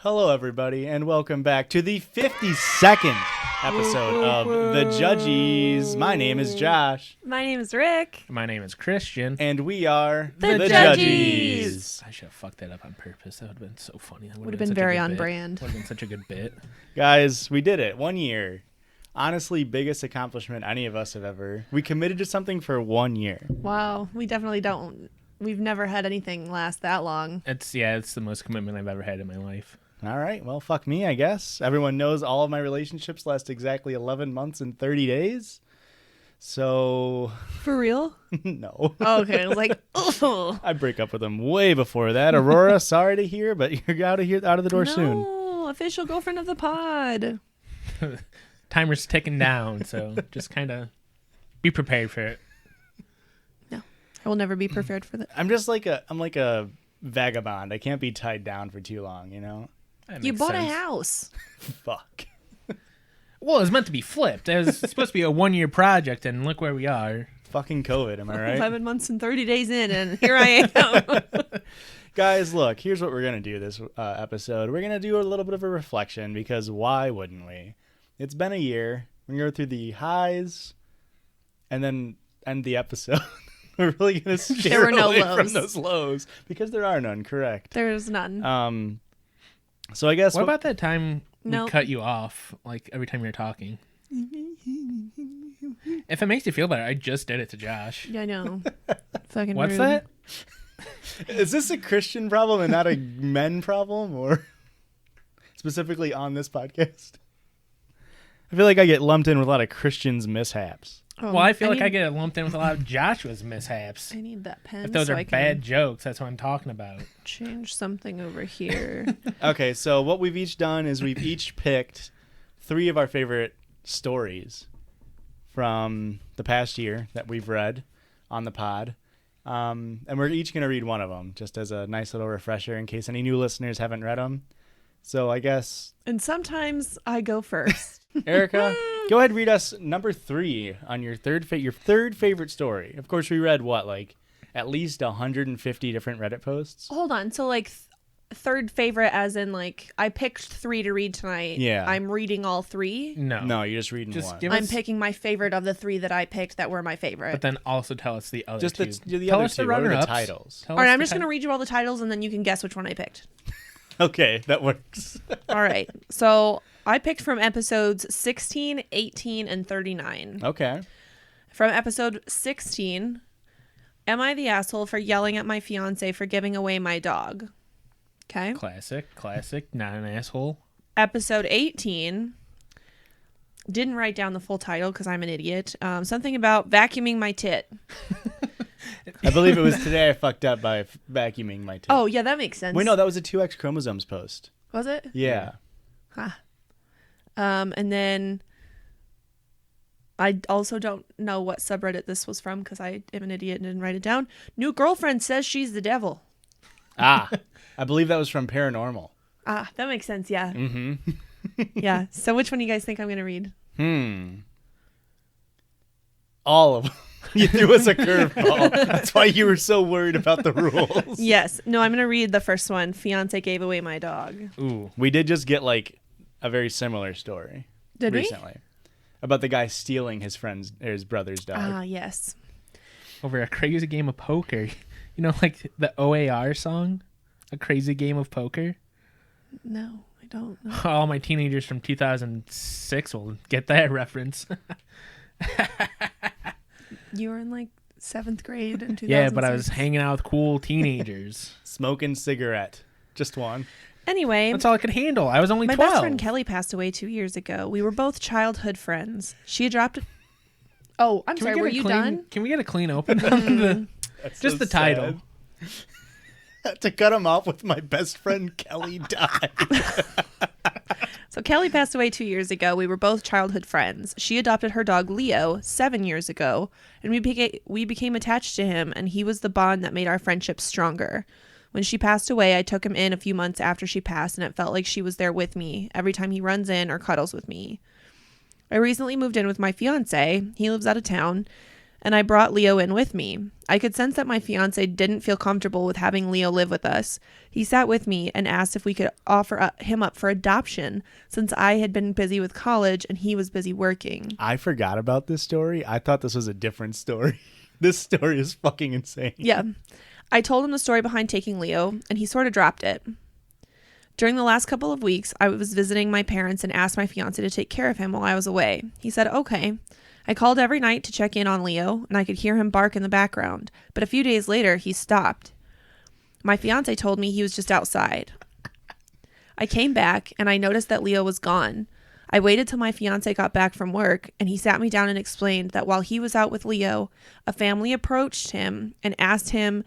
Hello, everybody, and welcome back to the 52nd episode of The Judgies. My name is Josh. My name is Rick. My name is Christian. And we are The Judgies. I should have fucked that up on purpose. That would have been so funny. That Would have been very on brand. Would have been such a good bit. Guys, we did it. 1 year. Honestly, biggest accomplishment any of us have ever. We committed to something for 1 year. Wow, we definitely don't. We've never had anything last that long. It's the most commitment I've ever had in my life. All right. Well, fuck me, I guess. Everyone knows all of my relationships last exactly 11 months and 30 days. So... For real? No. Oh, okay. I was like, oh. I break up with them way before that. Aurora, sorry to hear, but you're out of the door soon. No, official girlfriend of the pod. Timer's ticking down, so just kind of be prepared for it. No, I will never be prepared for that. I'm like a vagabond. I can't be tied down for too long, you know? You bought a house. Fuck. Well, it was meant to be flipped. It was supposed to be a 1 year project, and look where we are. Fucking COVID, am I right? 11 months and 30 days in, and here I am. Guys, look, here's what we're going to do this episode. We're going to do a little bit of a reflection, because why wouldn't we? It's been a year. We're going to go through the highs and then end the episode. We're really going to steer away from those lows, because there are none, correct? There's none. So I guess... What about that time No. we cut you off, like, every time you were talking? If it makes you feel better, I just did it to Josh. Yeah, I know. Fucking What's rude. that? Is this a Christian problem and not a men problem, or specifically on this podcast? I feel like I get lumped in with a lot of Christians' mishaps. Oh, Well, I feel like I get lumped in with a lot of Joshua's mishaps. I need that pen. If those so are I can bad jokes, that's what I'm talking about. change something over here. Okay, so what we've each done is we've each picked 3 of our favorite stories from the past year that we've read on the pod. And we're each going to read one of them, just as a nice little refresher in case any new listeners haven't read them. So I guess... And sometimes I go first. Erika, go ahead and read us number 3 on your third favorite story. Of course, we read, at least 150 different Reddit posts? Hold on. So, third favorite as in, I picked 3 to read tonight. Yeah. I'm reading all 3. No, you're just reading Just one. give I'm us, picking my favorite of the 3 that I picked that were my favorite. but then also tell us the other Just two. the Tell other us 2. the What are the runner-ups. titles? Tell All right, us I'm the just going to read you all the titles, and then you can guess which one I picked. Okay, that works. All right. So, I picked from episodes 16, 18, and 39. Okay. From episode 16, am I the asshole for yelling at my fiance for giving away my dog? Okay. Classic, not an asshole. Episode 18, didn't write down the full title because I'm an idiot. Something about vacuuming my tit. I believe it was today I fucked up by vacuuming my tit. Oh, yeah, that makes sense. Wait, no, that was a 2X chromosomes post. Was it? Yeah. And then I also don't know what subreddit this was from because I am an idiot and didn't write it down. New girlfriend says she's the devil. I believe that was from Paranormal. That makes sense, yeah. Mm-hmm. Yeah. So which one do you guys think I'm going to read? All of them. You threw us a curveball. That's why you were so worried about the rules. Yes. No, I'm going to read the first one. Fiance gave away my dog. Ooh. We did just get a very similar story. Did recently. About the guy stealing his brother's dog. Yes. Over a crazy game of poker. You know, like the OAR song? A crazy game of poker? No, I don't know. All my teenagers from 2006 will get that reference. You were in 7th grade in 2006. Yeah, but I was hanging out with cool teenagers. Smoking cigarette. Just one. Anyway. That's all I could handle. I was only My 12. best friend Kelly passed away 2 years ago. We were both childhood friends. She adopted... Oh, I'm sorry. Were you done? Can we get a clean open on the... Just the title. To cut him off with my best friend Kelly died. So Kelly passed away 2 years ago. We were both childhood friends. She adopted her dog Leo 7 years ago, and we became attached to him, and he was the bond that made our friendship stronger. When she passed away, I took him in a few months after she passed, and it felt like she was there with me every time he runs in or cuddles with me. I recently moved in with my fiance. He lives out of town, and I brought Leo in with me. I could sense that my fiance didn't feel comfortable with having Leo live with us. He sat with me and asked if we could offer him up for adoption since I had been busy with college and he was busy working. I forgot about this story. I thought this was a different story. This story is fucking insane. Yeah. I told him the story behind taking Leo, and he sort of dropped it. During the last couple of weeks, I was visiting my parents and asked my fiance to take care of him while I was away. He said, okay. I called every night to check in on Leo, and I could hear him bark in the background. But a few days later, he stopped. My fiance told me he was just outside. I came back, and I noticed that Leo was gone. I waited till my fiance got back from work, and he sat me down and explained that while he was out with Leo, a family approached him and asked him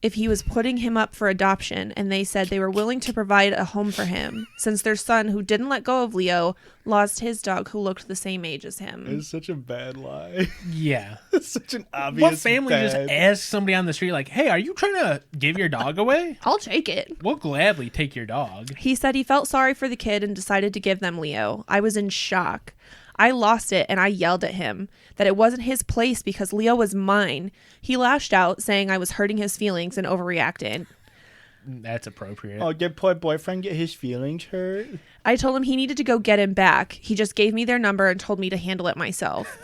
if he was putting him up for adoption, and they said they were willing to provide a home for him since their son, who didn't let go of Leo, lost his dog who looked the same age as him. It's such a bad lie. Yeah. It's such an obvious What family bad... just asks somebody on the street, like, hey, are you trying to give your dog away? I'll take it. We'll gladly take your dog. He said he felt sorry for the kid and decided to give them Leo. I was in shock. I lost it and I yelled at him that it wasn't his place because Leo was mine. He lashed out, saying I was hurting his feelings and overreacted. That's appropriate. Oh, did poor boyfriend get his feelings hurt? I told him he needed to go get him back. He just gave me their number and told me to handle it myself.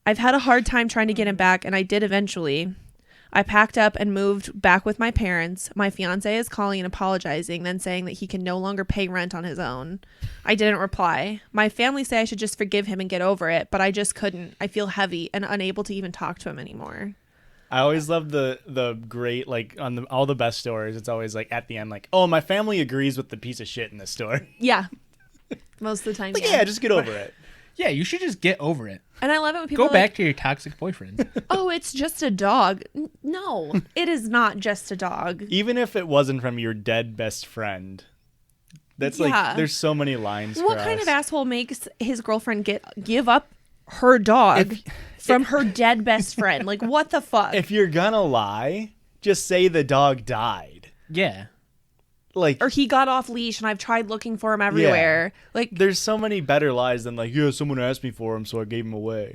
I've had a hard time trying to get him back, and I did eventually. I packed up and moved back with my parents. My fiance is calling and apologizing, then saying that he can no longer pay rent on his own. I didn't reply. My family say I should just forgive him and get over it, but I just couldn't. I feel heavy and unable to even talk to him anymore. I always love the great, like, on all the best stories, it's always like at the end, like, oh, my family agrees with the piece of shit in this story. Yeah. Most of the time, Like, yeah, just get over it. Yeah, you should just get over it. And I love it when people Go back to your toxic boyfriend. oh, it's just a dog. No, it is not just a dog. Even if it wasn't from your dead best friend. That's Yeah. like, there's so many lines What for kind us. of asshole makes his girlfriend give up her dog from her dead best friend? Like, what the fuck? If you're gonna lie, just say the dog died. Yeah. Like, Or he got off leash and I've tried looking for him everywhere. Like, there's so many better lies than like, yeah, someone asked me for him, so I gave him away.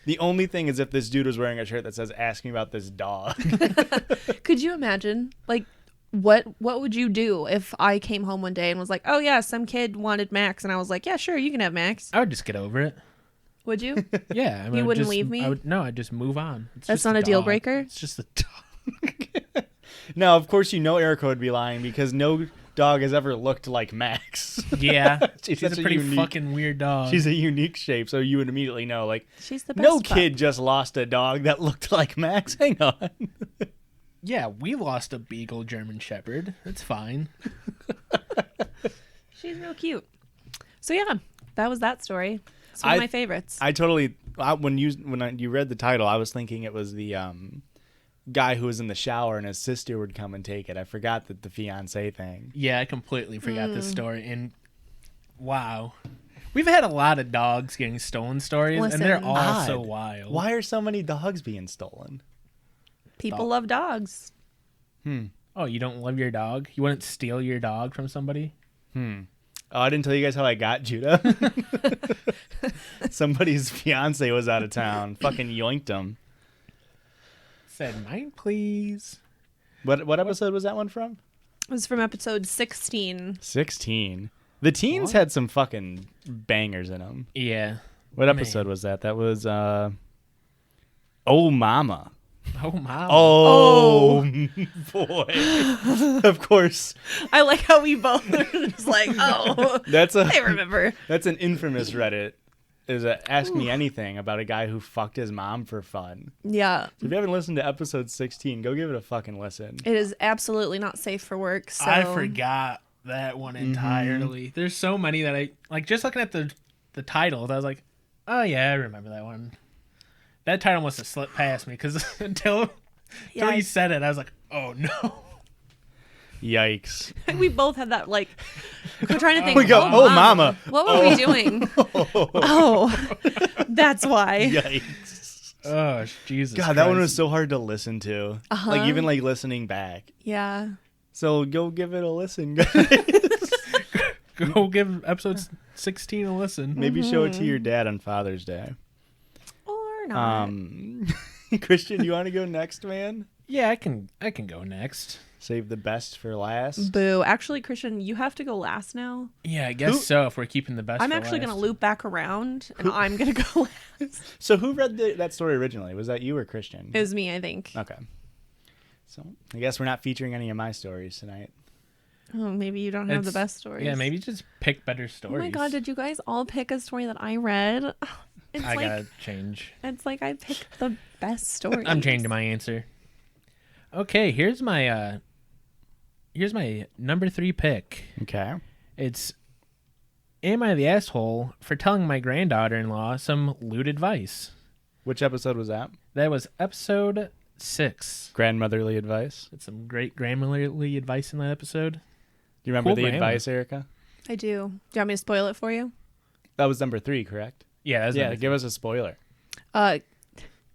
The only thing is if this dude was wearing a shirt that says, ask me about this dog. could you imagine? Like, what would you do if I came home one day and was like, oh yeah, some kid wanted Max, and I was like, yeah, sure, you can have Max. I would just get over it. Would you? Yeah. I mean, You I'd wouldn't just- leave me? No, I'd just move on. It's That's just not a deal dog. breaker? It's just a dog. Now, of course, you know Erika would be lying because no dog has ever looked like Max. Yeah. She's She's such a a pretty unique- fucking weird dog. She's a unique shape, so you would immediately know, like, She's the best no pup. kid just lost a dog that looked like Max. Hang on. Yeah, we lost a beagle German Shepherd. It's fine. She's real cute. So yeah, that was that story. It's one of my favorites. I totally when you read the title, I was thinking it was the guy who was in the shower and his sister would come and take it. I forgot that the fiance thing. Yeah, I completely forgot this story. And wow. We've had a lot of dogs getting stolen stories, Listen. and they're all Odd. so wild. Why are so many dogs being stolen? People love dogs. Oh, you don't love your dog? You wouldn't steal your dog from somebody? Oh, I didn't tell you guys how I got Judah. Somebody's fiance was out of town. Fucking yoinked him. Said, mine, please. What episode was that one from? It was from episode 16. 16. The teens had some fucking bangers in them. Yeah. What episode was that? That was Oh Mama. Oh, my. Oh, boy. Of course. I like how we both are just like, oh, That's I remember. That's an infamous Reddit. Is a Ask Me Anything about a guy who fucked his mom for fun. Yeah. So if you haven't listened to episode 16, go give it a fucking listen. It is absolutely not safe for work. So I forgot that one entirely. There's so many that I like. Just looking at the titles, I was like, "Oh yeah, I remember that one." That title must have slipped past me because until you said it, I was like, "Oh no!" Yikes. we both had that. Like, we're trying to think. We go, oh, mama. What were we doing? Oh, that's why. Yikes. Oh Jesus! God, that one was so hard to listen to. Uh-huh. Like, even like listening back. Yeah. So go give it a listen, guys. Go give episode 16 a listen. Maybe show it to your dad on Father's Day. Or you're not. Christian, you want to go next, man? Yeah, I can go next. Save the best for last. Boo. Actually, Christian, you have to go last now. Yeah, I guess so. If we're keeping the best, I'm for actually last. going to loop back around, and I'm going to go last. So who read that story originally? Was that you or Christian? It was me, I think. Okay. So I guess we're not featuring any of my stories tonight. Oh, maybe you don't have the best stories. Yeah, maybe just pick better stories. Oh my god, did you guys all pick a story that I read? It's I like, gotta change. It's like I picked the best story. I'm changing my answer. Okay, here's my number 3 pick. Okay. It's, am I the asshole for telling my granddaughter-in-law some lewd advice? Which episode was that? That was episode 6. Grandmotherly advice. That's some great grandmotherly advice in that episode. Do you remember Cool the grandma. advice, Erika? I do. Do you want me to spoil it for you? That was number 3, correct? Yeah, that's Yeah, give us a spoiler.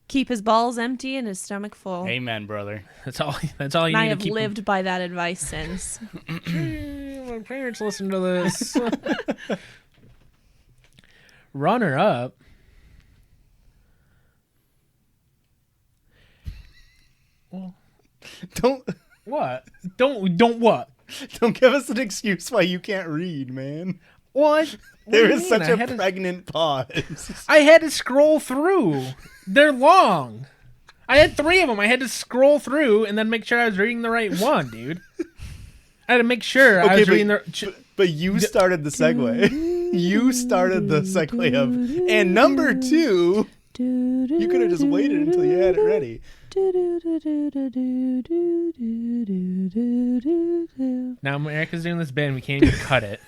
Keep his balls empty and his stomach full. Amen, brother. That's all you And need I to have keep. lived by that advice since. My parents listen to this. Runner up. Well, Don't what? Don't what? give us an excuse why you can't read, man. What? There do you is mean? such a I had to- pregnant pause. I had to scroll through. They're long. I had 3 of them. I had to scroll through and then make sure I was reading the right one, dude. I had to make sure I was reading the. But you started the segue. You started the segue of, and number 2, you could have just waited until you had it ready. Now America's doing this bit and we can't even cut it.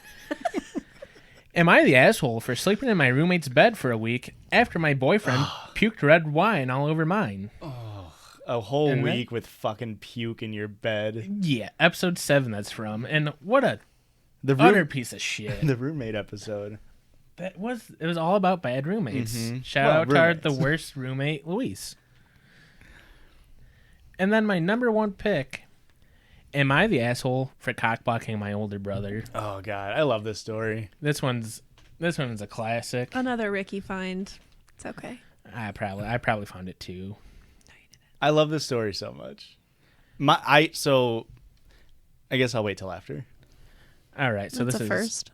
Am I the asshole for sleeping in my roommate's bed for a week after my boyfriend puked red wine all over mine? A whole And week with fucking puke in your bed. Yeah, episode 7 that's from. And what a The utter piece of shit. the roommate episode. It was all about bad roommates. Mhm. Shout Well, out to roommates. the worst roommate, Luis. And then my number 1 pick. Am I the asshole for cockblocking my older brother? Oh god, I love this story. This one's a classic. Another Ricky find. It's okay. I probably found it too. I love this story so much. So I guess I'll wait till after. All right, so That's this a is first.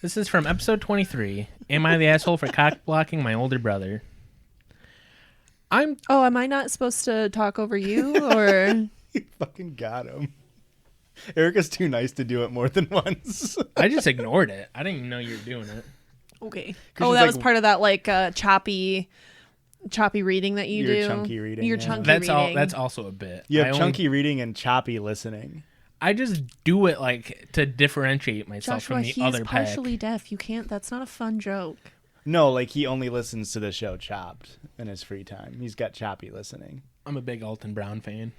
This is from episode 23. Am I the asshole for cockblocking my older brother? Oh, am I not supposed to talk over you or? You fucking got him. Erika's too nice to do it more than once. I just ignored it. I didn't even know you were doing it. Okay. Christian's Oh, that like- was part of that choppy reading that you Your do. chunky reading, Your yeah. chunky That's all. reading. That's also a bit. You have I only- chunky reading and choppy listening. I just do it like to differentiate myself Joshua, from the he's other pack. partially deaf. You can't. That's not a fun joke. No, like he only listens to the show Chopped in his free time. He's got choppy listening. I'm a big Alton Brown fan.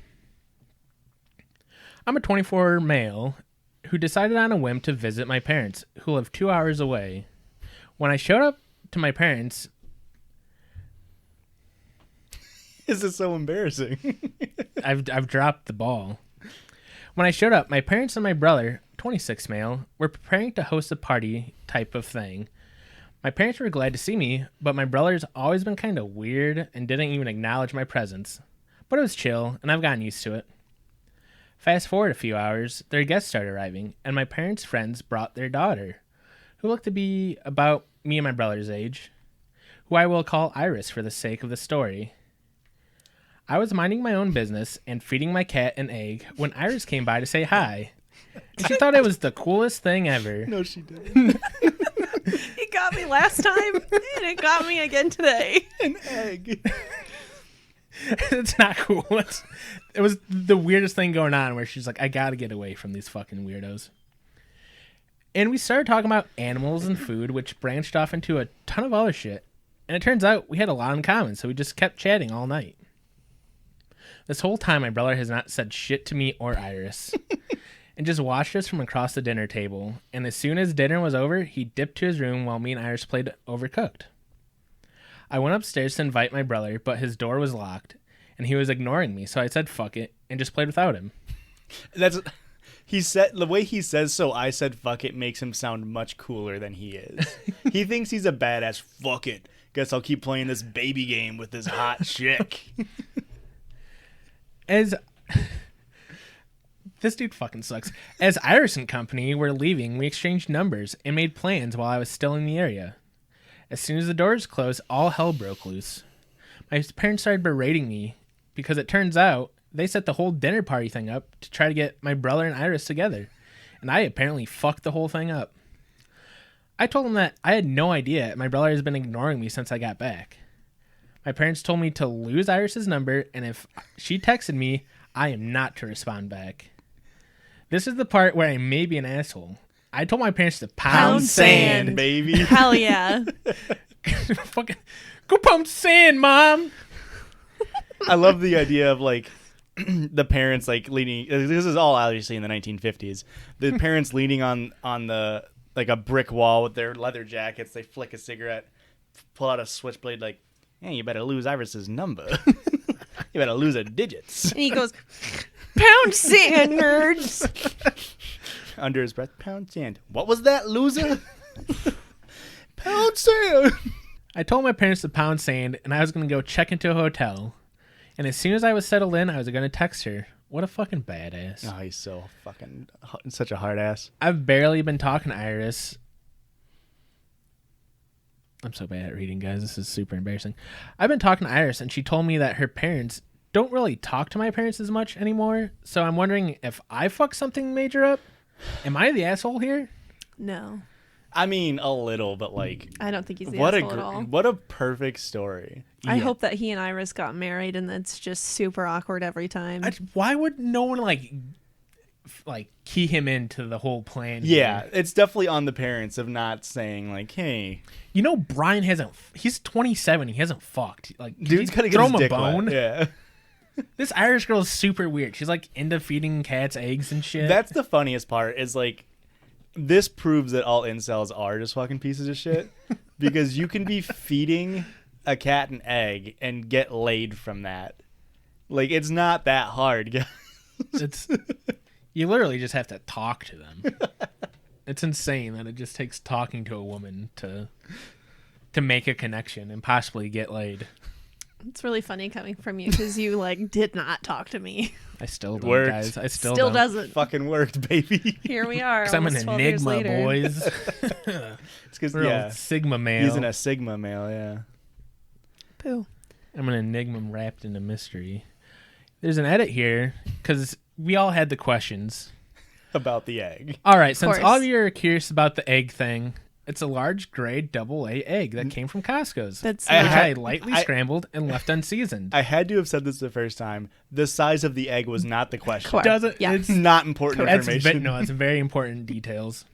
I'm a 24 male who decided on a whim to visit my parents, who live 2 hours away. When I showed up to my parents, This is so embarrassing. I've dropped the ball. When I showed up, my parents and my brother, 26 male, were preparing to host a party type of thing. My parents were glad to see me, but my brother's always been kind of weird and didn't even acknowledge my presence. But it was chill, and I've gotten used to it. Fast forward a few hours, their guests started arriving, and my parents' friends brought their daughter, who looked to be about me and my brother's age, who I will call Iris for the sake of the story. I was minding my own business and feeding my cat an egg when Iris came by to say hi. And she thought it was the coolest thing ever. No, she didn't. It got me last time, and it got me again today. An egg. It's not cool. It was the weirdest thing going on where she's like, I gotta get away from these fucking weirdos. And we started talking about animals and food, which branched off into a ton of other shit. And it turns out we had a lot in common, so we just kept chatting all night. This whole time, my brother has not said shit to me or Iris. And just watched us from across the dinner table. And as soon as dinner was over, he dipped to his room while me and Iris played Overcooked. I went upstairs to invite my brother, but his door was locked, and he was ignoring me, so I said fuck it, and just played without him. He said the way he says so I said fuck it makes him sound much cooler than he is. He thinks he's a badass. Fuck it. Guess I'll keep playing this baby game with this hot chick. As this dude fucking sucks. As Iris and company were leaving, we exchanged numbers and made plans while I was still in the area. As soon as the doors closed, all hell broke loose. My parents started berating me because it turns out they set the whole dinner party thing up to try to get my brother and Iris together, and I apparently fucked the whole thing up. I told them that I had no idea my brother has been ignoring me since I got back. My parents told me to lose Iris's number, and if she texted me, I am not to respond back. This is the part where I may be an asshole. I told my parents to pound sand, baby. Hell yeah. Fucking go pound sand, Mom. I love the idea of like the parents like leaning. This is all obviously in the 1950s. The parents leaning on the like a brick wall with their leather jackets. They flick a cigarette, pull out a switchblade. Like, hey, you better lose Iris's number. You better lose her digits. And he goes, pound sand, nerds. Under his breath, pound sand. What was that, loser? Pound sand. I told my parents to pound sand, and I was going to go check into a hotel. And as soon as I was settled in, I was going to text her. What a fucking badass. Oh, he's so fucking such a hard ass. I've barely been talking to Iris. I'm so bad at reading, guys. This is super embarrassing. I've been talking to Iris, and she told me that her parents don't really talk to my parents as much anymore. So I'm wondering if I fucked something major up. Am I the asshole here? No. I mean, a little, but like, I don't think he's the what asshole at all. what a perfect story. I hope that he and Iris got married and it's just super awkward every time. Why would no one like key him into the whole plan? Yeah, here? it's definitely on the parents of not saying like, "Hey, You know, Brian hasn't. He's 27. He hasn't fucked. Like, dude's gotta get throw his him a dick bone. wet." Yeah, This Irish girl is super weird. She's like into feeding cats eggs and shit. that's the funniest part. Is like, this proves that all incels are just fucking pieces of shit because you can be feeding a cat an egg and get laid from that. Like, it's not that hard, guys. It's you literally just have to talk to them. It's insane that it just takes talking to a woman to make a connection and possibly get laid. It's really funny coming from you because you like did not talk to me. I still don't, Worked. guys. I still don't. doesn't. Fucking worked, baby. Here we are. 'Cause I'm an almost 12 years enigma, later. boys. It's because Real Sigma male. he's in a Sigma male. Yeah. Pooh. I'm an enigma wrapped in a mystery. There's an edit here because we all had the questions. About the egg. All right, since course. all of you are curious about the egg thing, it's a large grade AA egg that came from Costco's. That's which not- I lightly scrambled and left unseasoned. I had to have said this the first time. The size of the egg was not the question. Correct. Doesn't Yeah. it's Not important that's information. no, it's very important details.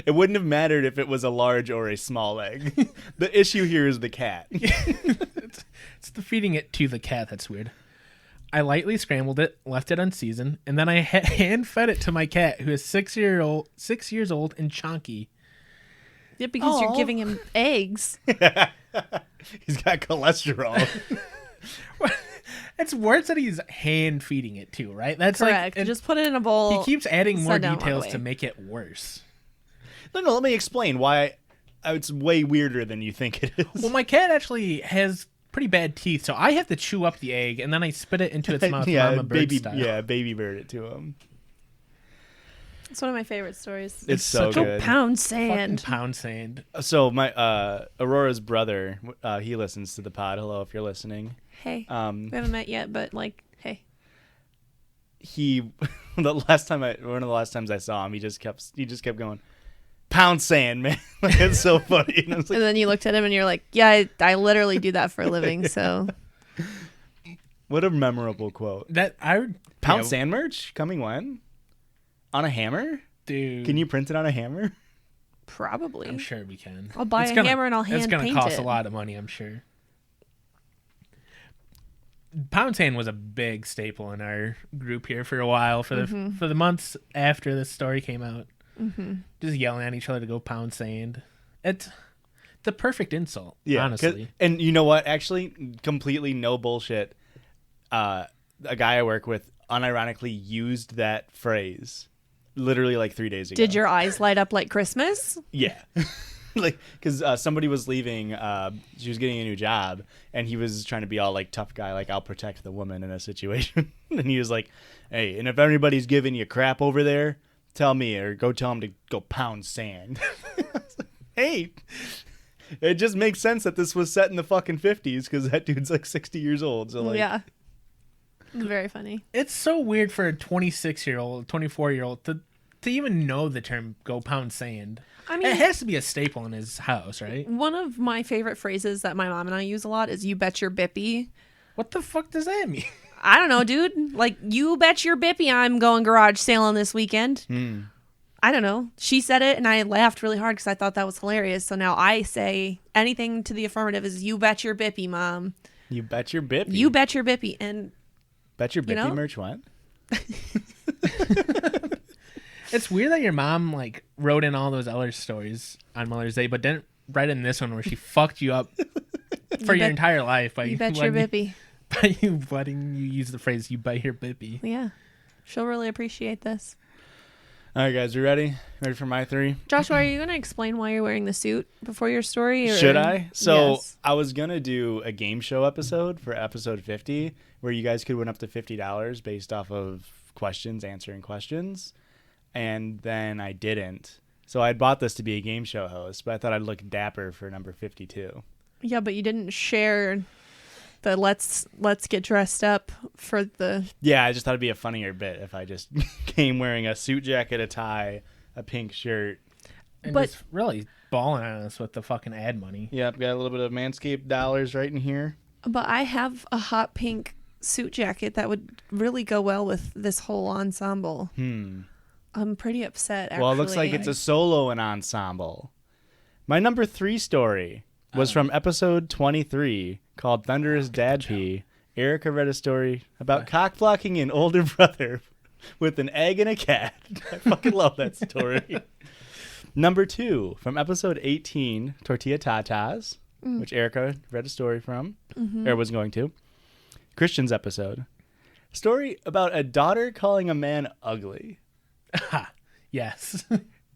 It wouldn't have mattered if it was a large or a small egg. The issue here is the cat. It's the feeding it to the cat that's weird. I lightly scrambled it, left it unseasoned, and then I hand fed it to my cat, who is 6 years old and chunky. Yeah, because Aw. you're giving him eggs. He's got cholesterol. It's worse that he's hand feeding it too, right? That's Correct. like Just put it in a bowl. he keeps adding more set down, walk details away. to make it worse. No, let me explain why it's way weirder than you think it is. Well, my cat actually has pretty bad teeth, so I have to chew up the egg and then I spit it into its mouth. yeah, Mama bird baby, style. yeah, baby bird it to him. It's one of my favorite stories. It's so such a good. Pound Fucking sand. pound sand. So my Aurora's brother, he listens to the pod. Hello, if you're listening. Hey. Um, We haven't met yet, but like, hey. he one of the last times I saw him, he just kept going, pound sand, man. Like, it's so funny. And I was like, And then you looked at him and you're like, yeah, I literally do that for a living, so. what a memorable quote. That I would Pound sand merch coming when? On a hammer? dude. Can you print it on a hammer? Probably. I'm sure we can. I'll buy a hammer and I'll hand It's gonna paint cost it. a lot of money, I'm sure. Pound sand was a big staple in our group here for a while, for the months after this story came out. Mm-hmm. Just yelling at each other to go pound sand. It's the perfect insult, honestly. And you know what? Actually, completely no bullshit. A guy I work with unironically used that phrase literally like 3 days ago. Did your eyes light up like Christmas? Yeah. like, because somebody was leaving. She was getting a new job, and he was trying to be all like tough guy, like I'll protect the woman in a situation. And he was like, "Hey, and if anybody's giving you crap over there, tell me, or go tell them to go pound sand." Hey, it just makes sense that this was set in the fucking 50s because that dude's like 60 years old. So like, Yeah. Very funny. It's so weird for a 26-year-old, 24-year-old to even know the term "go pound sand." I mean, It has to be a staple in his house, right? one of my favorite phrases that my mom and I use a lot is "you bet your bippy." What the fuck does that mean? I don't know, dude. Like, you bet your bippy I'm going garage sailing this weekend. I don't know. She said it, and I laughed really hard because I thought that was hilarious. So now I say anything to the affirmative is "you bet your bippy, Mom." You bet your bippy. You bet your bippy. And bet your bippy know? merch what? It's weird that your mom like wrote in all those other stories on Mother's Day, but didn't write in this one where she fucked you up for your entire life by you bet your bippy. by you letting you use the phrase "you bet your bippy." Yeah. She'll really appreciate this. All right, guys, you ready? Ready for my 3? Joshua, are you going to explain why you're wearing the suit before your story? Or? Should I? So Yes. I was going to do a game show episode for episode 50 where you guys could win up to $50 based off of answering questions. And then I didn't. So I bought this to be a game show host, but I thought I'd look dapper for number 52. Yeah, but you didn't share the let's get dressed up for the... Yeah, I just thought it'd be a funnier bit if I just came wearing a suit jacket, a tie, a pink shirt. And But- just really balling on us with the fucking ad money. Yep, got a little bit of Manscaped dollars right in here. But I have a hot pink suit jacket that would really go well with this whole ensemble. I'm pretty upset, actually. Well, it looks like it's a solo and ensemble. My number 3 story was from episode 23 called Thunderous Dad Pee. Erika read a story about cock blocking an older brother with an egg and a cat. I fucking love that story. Number 2 from episode 18, Tortilla Tatas, which Erika read a story from, or was going to. Christian's episode. Story about a daughter calling a man ugly. Yes.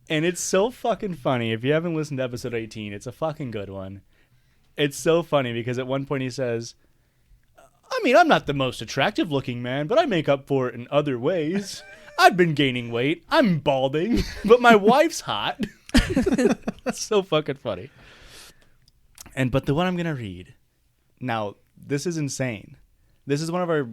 And it's so fucking funny. If you haven't listened to episode 18, it's a fucking good one. It's so funny because at one point he says, I mean, I'm not the most attractive looking man, but I make up for it in other ways. I've been gaining weight. I'm balding, but my wife's hot. It's so fucking funny. But the one I'm going to read. Now, this is insane. This is one of our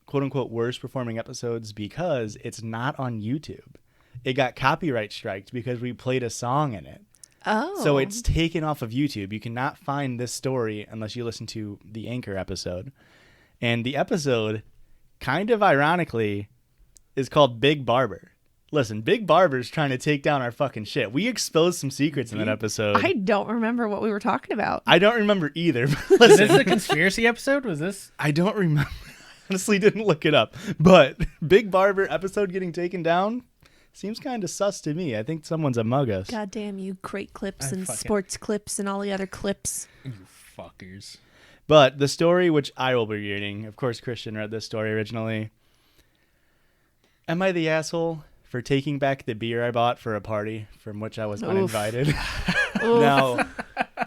quote unquote worst performing episodes because it's not on YouTube. It got copyright striked because we played a song in it. Oh. So it's taken off of YouTube. You cannot find this story unless you listen to the Anchor episode. And the episode, kind of ironically, is called Big Barber. Listen, Big Barber's trying to take down our fucking shit. We exposed some secrets in that episode. I don't remember what we were talking about. I don't remember either. But Was listen, this a conspiracy episode? Was this? I don't remember. Honestly, didn't look it up. But Big Barber episode getting taken down seems kind of sus to me. I think someone's among us. God damn you, crate clips I and fucking- sports clips and all the other clips. You fuckers. But the story which I will be reading, of course, Christian read this story originally. Am I the asshole for taking back the beer I bought for a party from which I was uninvited? Now,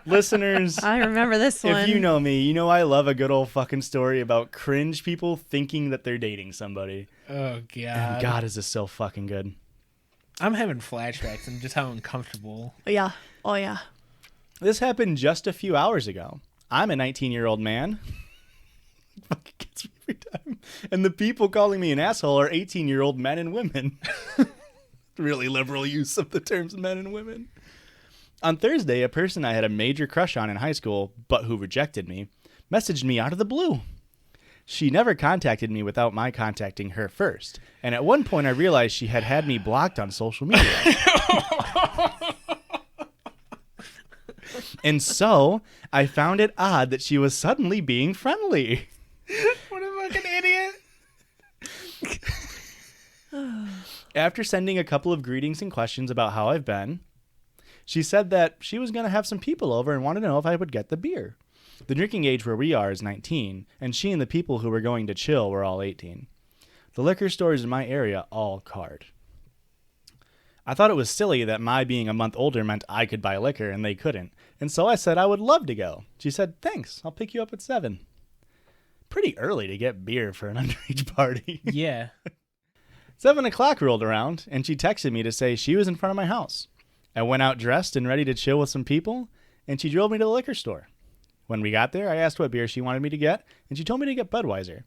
listeners, I remember this one. if you know me, you know I love a good old fucking story about cringe people thinking that they're dating somebody. Oh god. And God, is this so fucking good. I'm having flashbacks and just how uncomfortable. Yeah. Oh, yeah. This happened just a few hours ago. I'm a 19-year-old man. It fucking gets me every time. And the people calling me an asshole are 18-year-old men and women. Really liberal use of the terms men and women. On Thursday, a person I had a major crush on in high school, but who rejected me, messaged me out of the blue. She never contacted me without my contacting her first. And at one point, I realized she had me blocked on social media. And so, I found it odd that she was suddenly being friendly. What a fucking idiot. After sending a couple of greetings and questions about how I've been, she said that she was going to have some people over and wanted to know if I would get the beer. The drinking age where we are is 19, and she and the people who were going to chill were all 18. The liquor stores in my area all card. I thought it was silly that my being a month older meant I could buy liquor and they couldn't. And so I said I would love to go. She said, thanks, I'll pick you up at 7. Pretty early to get beer for an underage party. Yeah. 7 o'clock rolled around, and she texted me to say she was in front of my house. I went out dressed and ready to chill with some people, and she drove me to the liquor store. When we got there, I asked what beer she wanted me to get, and she told me to get Budweiser.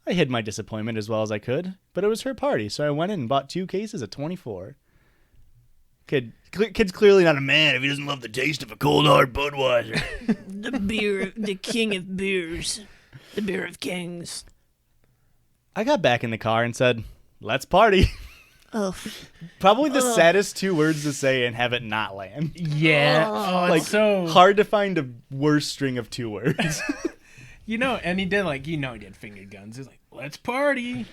I hid my disappointment as well as I could, but it was her party, so I went in and bought 2 cases of 24. Kid's clearly not a man if he doesn't love the taste of a cold hard Budweiser. The king of beers. The beer of kings. I got back in the car and said, let's party. Ugh. Probably the saddest 2 words to say and have it not land. Yeah. Oh, Like, it's so hard to find a worse string of 2 words. and he did he did finger guns. He's like, let's party.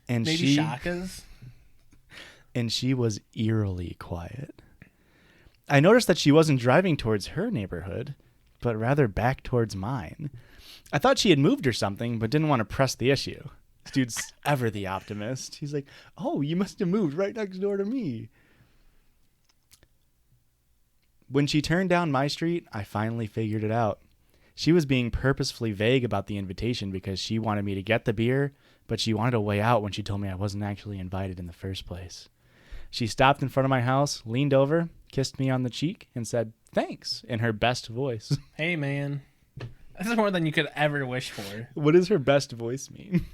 And Maybe shakas. And she was eerily quiet. I noticed that she wasn't driving towards her neighborhood, but rather back towards mine. I thought she had moved or something, but didn't want to press the issue. This dude's ever the optimist. He's like, oh, you must have moved right next door to me. When she turned down my street, I finally figured it out. She was being purposefully vague about the invitation because she wanted me to get the beer, but she wanted a way out when she told me I wasn't actually invited in the first place. She stopped in front of my house, leaned over, kissed me on the cheek, and said, thanks, in her best voice. Hey, man. This is more than you could ever wish for. What does her best voice mean?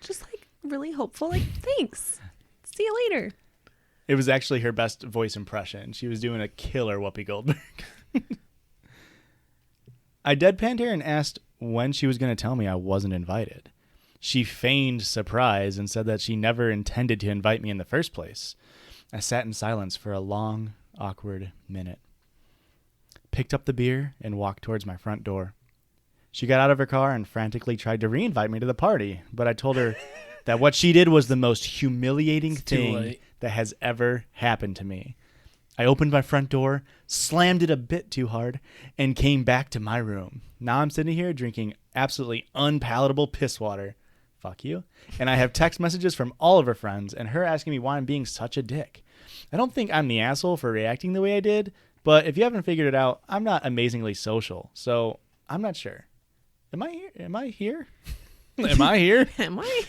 Just really hopeful. Thanks. See you later. It was actually her best voice impression. She was doing a killer Whoopi Goldberg. I deadpanned her and asked when she was going to tell me I wasn't invited. She feigned surprise and said that she never intended to invite me in the first place. I sat in silence for a long, awkward minute. Picked up the beer and walked towards my front door. She got out of her car and frantically tried to re-invite me to the party, but I told her that what she did was the most humiliating thing that has ever happened to me. I opened my front door, slammed it a bit too hard, and came back to my room. Now I'm sitting here drinking absolutely unpalatable piss water. Fuck you. And I have text messages from all of her friends and her asking me why I'm being such a dick. I don't think I'm the asshole for reacting the way I did, but if you haven't figured it out, I'm not amazingly social, so I'm not sure. Am I here? Am I here? Am I here? Am I?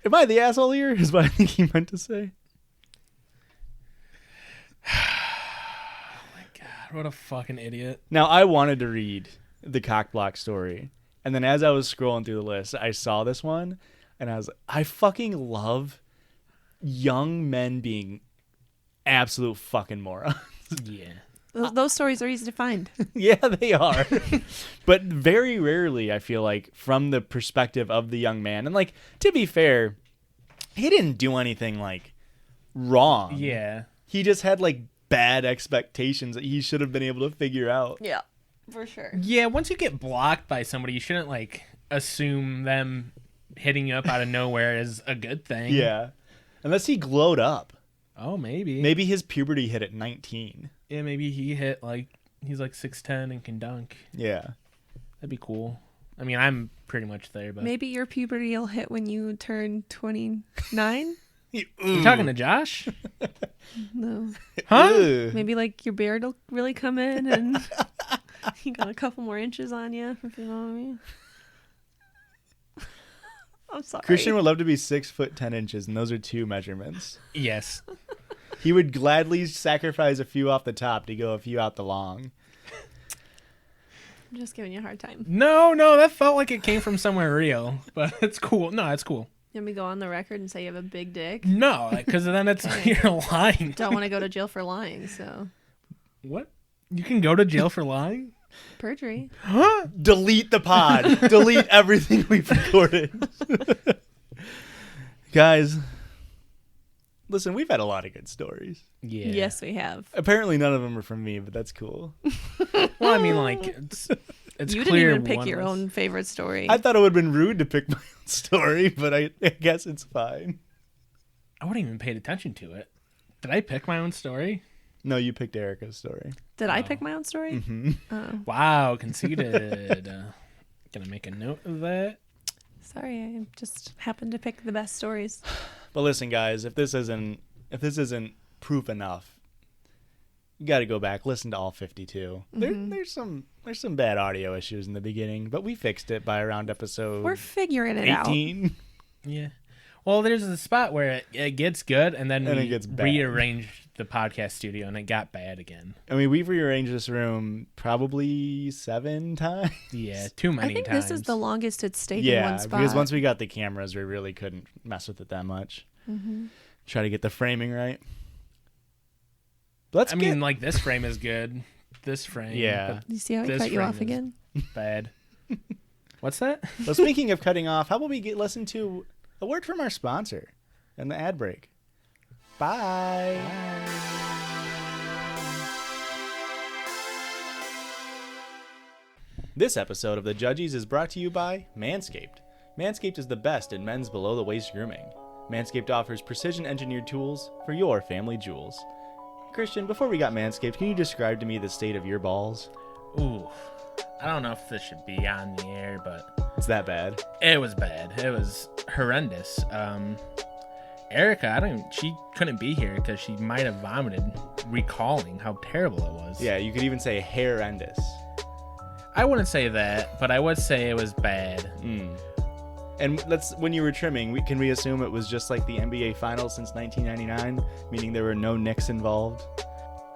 Am I the asshole here? Is what I think he meant to say. Oh my god, what a fucking idiot. Now, I wanted to read the Cockblocked story, and then as I was scrolling through the list, I saw this one, and I was like, I fucking love young men being absolute fucking morons. Yeah. Those stories are easy to find. Yeah, they are. But very rarely, I feel like, from the perspective of the young man. And, to be fair, he didn't do anything, wrong. Yeah. He just had, bad expectations that he should have been able to figure out. Yeah, for sure. Yeah, once you get blocked by somebody, you shouldn't, assume them hitting you up out of nowhere is a good thing. Yeah. Unless he glowed up. Oh, maybe. Maybe his puberty hit at 19. Yeah, maybe he hit, he's 6'10" and can dunk. Yeah. That'd be cool. I mean, I'm pretty much there, but... Maybe your puberty will hit when you turn 29? You talking to Josh? No. Huh? Ugh. Maybe, your beard will really come in and you got a couple more inches on you, if you know what I mean. I'm sorry. Christian would love to be 6 foot 10 inches, and those are 2 measurements. Yes. He would gladly sacrifice a few off the top to go a few out the long. I'm just giving you a hard time. No, that felt like it came from somewhere real, but it's cool. No, it's cool. Let me go on the record and say you have a big dick. No, because then it's you're lying. Don't want to go to jail for lying, so. What? You can go to jail for lying? Perjury. Huh? Delete the pod. Delete everything we've recorded. Guys, listen, we've had a lot of good stories. Yeah. Yes, we have. Apparently none of them are from me, but that's cool. Well, I mean, it's You clear didn't even pick one your was- own favorite story. I thought it would have been rude to pick my own story, but I guess it's fine. I wouldn't even paid attention to it. Did I pick my own story? No, you picked Erika's story. Did I pick my own story? Mm-hmm. Oh, Wow, conceited. Gonna make a note of that. sorry. I just happened to pick the best stories. But listen, guys, if this isn't proof enough, you got to go back, listen to all 52. There's some bad audio issues in the beginning, but we fixed it by around episode. We're figuring it 18. out. Yeah. Well, there's a spot where it gets good, and then And we it gets bad. rearranged the podcast studio, and it got bad again. I mean, we've rearranged this room probably 7 times. Yeah, too many I think times. this is the longest it's stayed in one spot. Because once we got the cameras, we really couldn't mess with it that much. Try to get the framing right. I mean, like, this frame is good. This frame. Yeah. You see how I This cut you frame off is- again? Bad. What's that? Well, speaking of cutting off, how about we listen to a word from our sponsor and the ad break? Bye. This episode of the Judgies is brought to you by Manscaped. Manscaped is the best in men's below-the-waist grooming. Manscaped offers precision-engineered tools for your family jewels. Christian, before we got Manscaped, can you describe to me the state of your balls? Ooh. I don't know if this should be on the air, but It's that bad. it was bad. It was horrendous. Erika, she couldn't be here because she might have vomited, recalling how terrible it was. Yeah, you could even say horrendous. I wouldn't say that, but I would say it was bad. And when you were trimming, can we assume it was just like the NBA Finals since 1999, meaning there were no Knicks involved?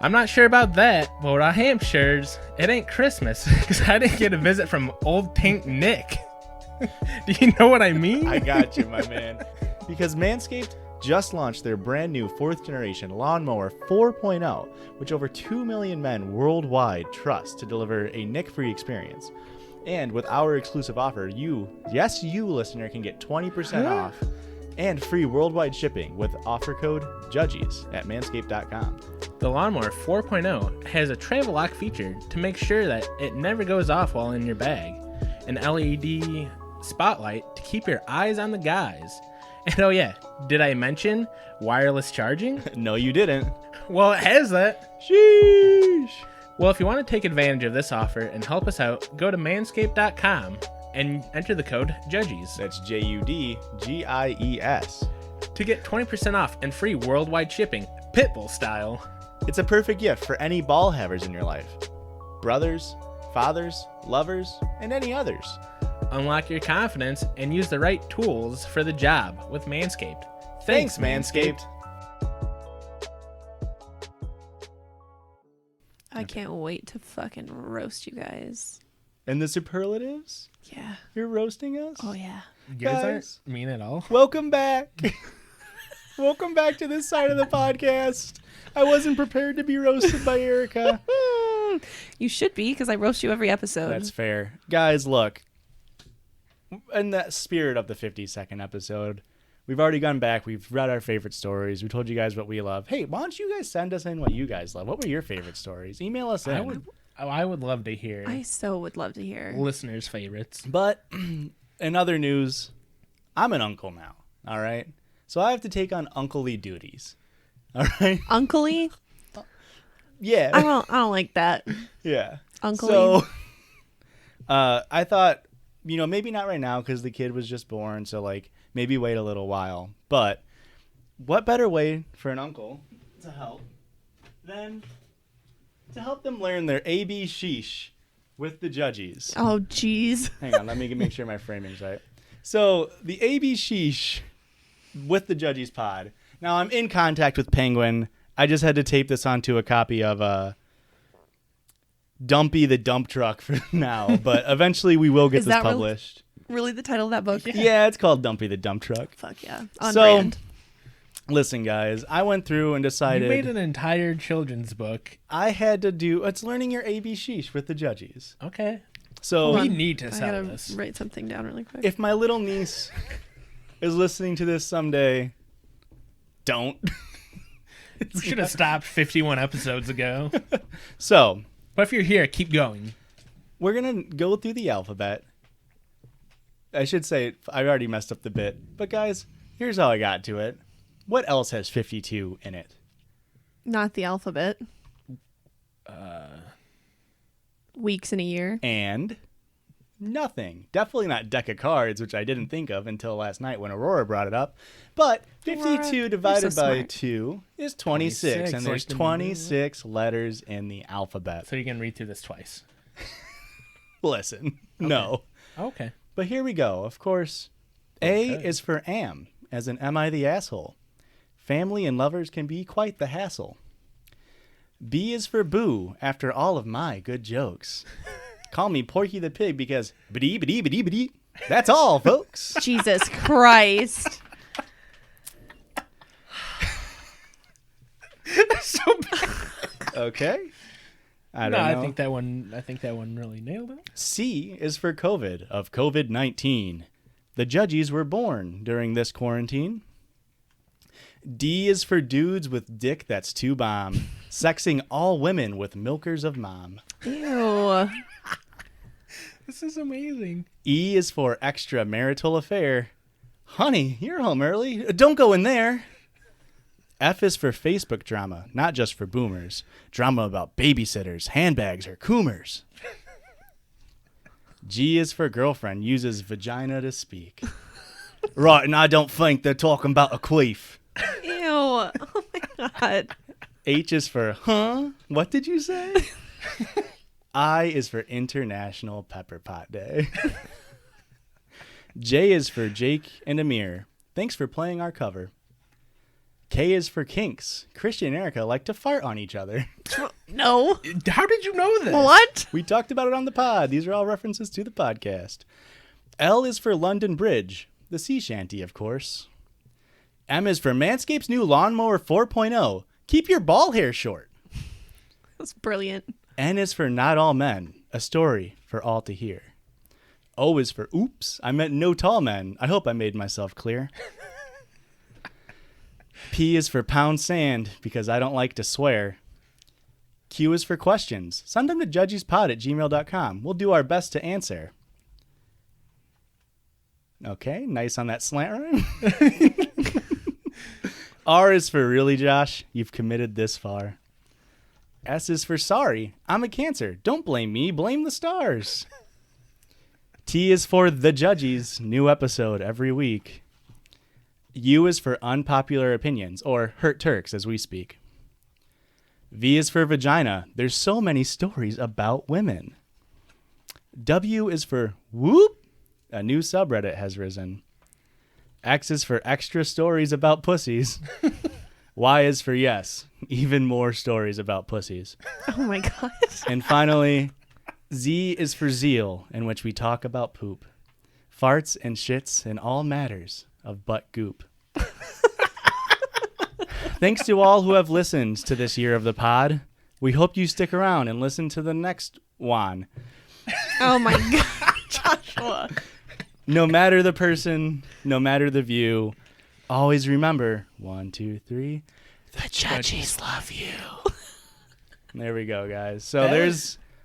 I'm not sure about that, but what I am sure is it ain't Christmas because I didn't get a visit from old Tank Nick. Do you know what I mean? I got you, my man. Because Manscaped just launched their brand new 4th generation Lawnmower 4.0, which over 2 million men worldwide trust to deliver a nick-free experience. And with our exclusive offer, you listener, can get 20% off and free worldwide shipping with offer code Judgies at manscaped.com. The Lawnmower 4.0 has a travel lock feature to make sure that it never goes off while in your bag, an LED spotlight to keep your eyes on the guys, and oh yeah, did I mention wireless charging? No, you didn't. Well, it has that. Sheesh. Well, if you want to take advantage of this offer and help us out, go to manscaped.com and enter the code Judgies That's Judgies. to get 20% off and free worldwide shipping, Pitbull style. It's a perfect gift for any ball havers in your life. Brothers, fathers, lovers, and any others. Unlock your confidence and use the right tools for the job with Manscaped. Thanks, Manscaped. I can't wait to fucking roast you guys. And the superlatives? Yeah. You're roasting us? Oh, yeah. You guys aren't Guys. mean at all. Welcome back. Welcome back to this side of the podcast. I wasn't prepared to be roasted by Erika. You should be, because I roast you every episode. That's fair. Guys, look. In the spirit of the 52nd episode, we've already gone back. We've read our favorite stories. We told you guys what we love. Hey, why don't you guys send us in what you guys love? What were your favorite stories? Email us in. I would love to hear I so would love to hear. listeners' favorites. But in other news, I'm an uncle now. All right. So I have to take on unclely duties. All right. Uncle-y? Yeah. I don't like that. Yeah. Uncle-y. So I thought, maybe not right now because the kid was just born. So like maybe wait a little while. But what better way for an uncle to help than to help them learn their A-B-Sheesh with the Judgies? Oh, jeez. Hang on, let me make sure my framing's right. So the A-B-Sheesh with the Judgies pod. Now I'm in contact with Penguin. I just had to tape this onto a copy of Dumpy the Dump Truck for now, but eventually we will get Is this that published. Really the title of that book? Yeah, it's called Dumpy the Dump Truck. Fuck yeah. On So, brand. Listen, guys, I went through and You decided made an entire children's book. I had to do. It's learning your A-B-Sheesh with the Judgies. Okay. So We need to I sell gotta this. write something down really quick. if my little niece is listening to this someday, don't. We should have stopped 51 episodes ago. So But if you're here, keep going. we're gonna go through the alphabet. I should say I already messed up the bit, but guys, here's how I got to it. What else has 52 in it? Not the alphabet. Weeks in a year. And Nothing. Definitely not deck of cards, which I didn't think of until last night when Aurora brought it up. But 52 Aurora, divided so by smart. 2 is 26, 26, and there's like the number. 26 letters in the alphabet. So you can read through this twice. Listen, no. Okay. But here we go. Of course, A is for am, as in am I the asshole? Family and lovers can be quite the hassle. B is for boo, after all of my good jokes. Call me Porky the Pig because bidee. That's all, folks. Jesus Christ. So bad. Okay. I don't No, know. I think that one really nailed it. C is for COVID, of COVID-19. The Judgies were born during this quarantine. D is for dudes with dick that's too bomb, sexing all women with milkers of mom. Ew. This is amazing. E is for extramarital affair. Honey, you're home early. Don't go in there. F is for Facebook drama, not just for boomers. Drama about babysitters, handbags, or coomers. G is for girlfriend, uses vagina to speak. Right, and I don't think they're talking about a queef. Ew. Oh my God. H is for, huh? What did you say? I is for International Pepper Pot Day. J is for Jake and Amir. Thanks for playing our cover. K is for kinks. Christian and Erika like to fart on each other. No. How did you know this? What? We talked about it on the pod. These are all references to the podcast. L is for London Bridge. The sea shanty, of course. M is for Manscaped's new Lawnmower 4.0. Keep your ball hair short. That's brilliant. N is for Not All Men, a story for all to hear. O is for Oops, I meant no tall men. I hope I made myself clear. P is for Pound Sand, because I don't like to swear. Q is for questions. Send them to judgiespod@gmail.com. We'll do our best to answer. Okay, nice on that slant rhyme. R is for really, Josh. You've committed this far. S is for sorry. I'm a Cancer. Don't blame me. Blame the stars. T is for the Judgies. New episode every week. U is for unpopular opinions, or hurt Turks as we speak. V is for vagina. There's so many stories about women. W is for whoop. A new subreddit has risen. X is for extra stories about pussies. Y is for yes. Even more stories about pussies. Oh my God. And finally, Z is for zeal, in which we talk about poop. Farts and shits and all matters of butt goop. Thanks to all who have listened to this year of the pod. We hope you stick around and listen to the next one. Oh my God, Joshua. No matter the person, no matter the view, always remember, 1, 2, 3, the Judgies love you. There we go, guys. So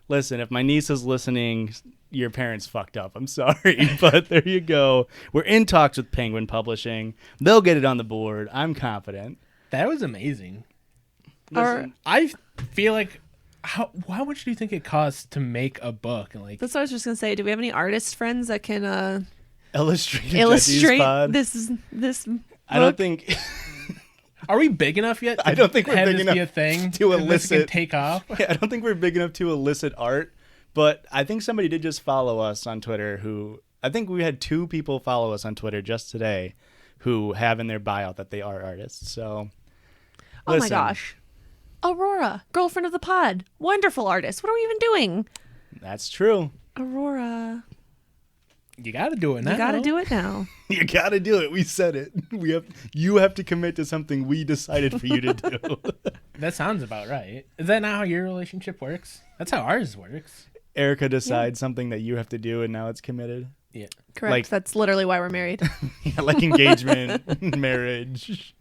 listen, if my niece is listening, your parents fucked up. I'm sorry, but there you go. We're in talks with Penguin Publishing. They'll get it on the board. I'm confident. That was amazing. Or, I feel like, how much do you think it costs to make a book? Like, that's what I was just gonna say. Do we have any artist friends that can Illustrate illustrate this? I don't think. are we big enough yet? I don't think we're have big this enough be a thing to that this can elicit- take off. I don't think we're big enough to elicit art, but I think somebody did just follow us on Twitter who, I think we had 2 people follow us on Twitter just today who have in their bio that they are artists. So, Oh my listen. gosh. Aurora, girlfriend of the pod, wonderful artist. What are we even doing? That's true. Aurora, You got to do it now. you got to do it now. You got to do it. We said it. You have to commit to something we decided for you to do. That sounds about right. Is that not how your relationship works? That's how ours works. Erica decides something that you have to do, and now it's committed. Yeah. Correct. Like- That's literally why we're married. Yeah, like engagement, marriage.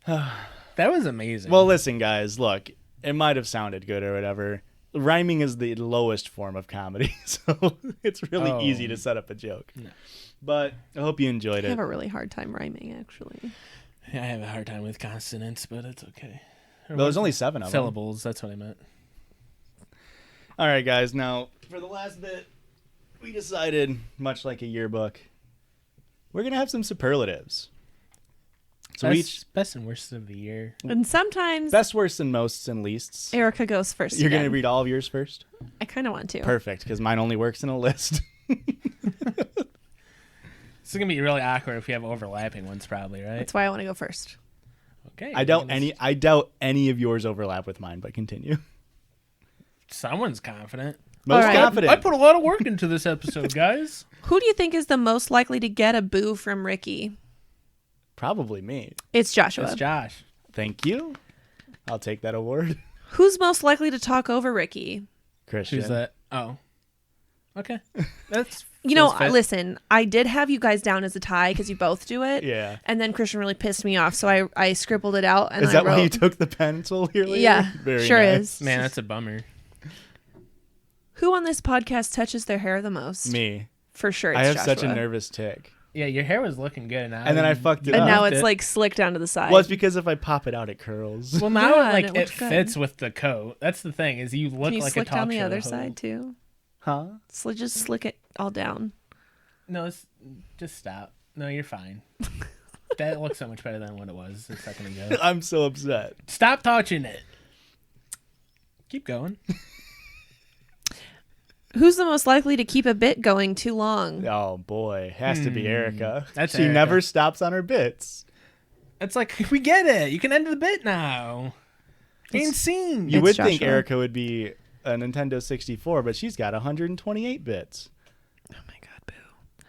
That was amazing. Well, listen, guys, look, it might have sounded good or whatever. Rhyming is the lowest form of comedy, so it's really easy to set up a joke. No. But I hope you enjoyed I it. have a really hard time rhyming, actually. I have a hard time with consonants, but it's okay. Or There's what? only 7 of them. Syllables. That's what I meant. All right, guys. Now, for the last bit, we decided, much like a yearbook, we're going to have some superlatives. So best and worst of the year. And sometimes best, worst, and most, and leasts. Erika goes first. You're going to read all of yours first? I kind of want to. Perfect, because mine only works in a list. This is going to be really awkward if we have overlapping ones, probably, right? That's why I want to go first. Okay. I doubt any of yours overlap with mine, but continue. Someone's confident. Most All right. confident. I put a lot of work into this episode, guys. Who do you think is the most likely to get a boo from Ricky? Probably me. It's Joshua. It's Josh. Thank you. I'll take that award. Who's most likely to talk over Ricky? Christian. Who's that? Oh. Okay. That's Listen, I did have you guys down as a tie because you both do it. Yeah. And then Christian really pissed me off, so I scribbled it out. And Is that I wrote, why you took the pencil here later? Yeah, Very sure nice. is. Man, that's a bummer. Who on this podcast touches their hair the most? Me. For sure, it's I have Joshua. such a nervous tick. Yeah, your hair was looking good. And then I fucked it And up. now it's like slicked down to the side. Well, it's because if I pop it out, it curls. Well, now Yeah, and it it looks good. fits with the coat. That's the thing, is you look Can you like a slick talk down the show other host. side too? Huh? Just slick it all down. No, just stop. No, you're fine. That looks so much better than what it was a second ago. I'm so upset. Stop touching it. Keep going. Who's the most likely to keep a bit going too long? Oh, boy. Has to be Erika. That's she Erika. never stops on her bits. It's like, we get it. You can end the bit now. Ain't seen. You It's would think Joshua. Erika would be a Nintendo 64, but she's got 128 bits. Oh my god, boo.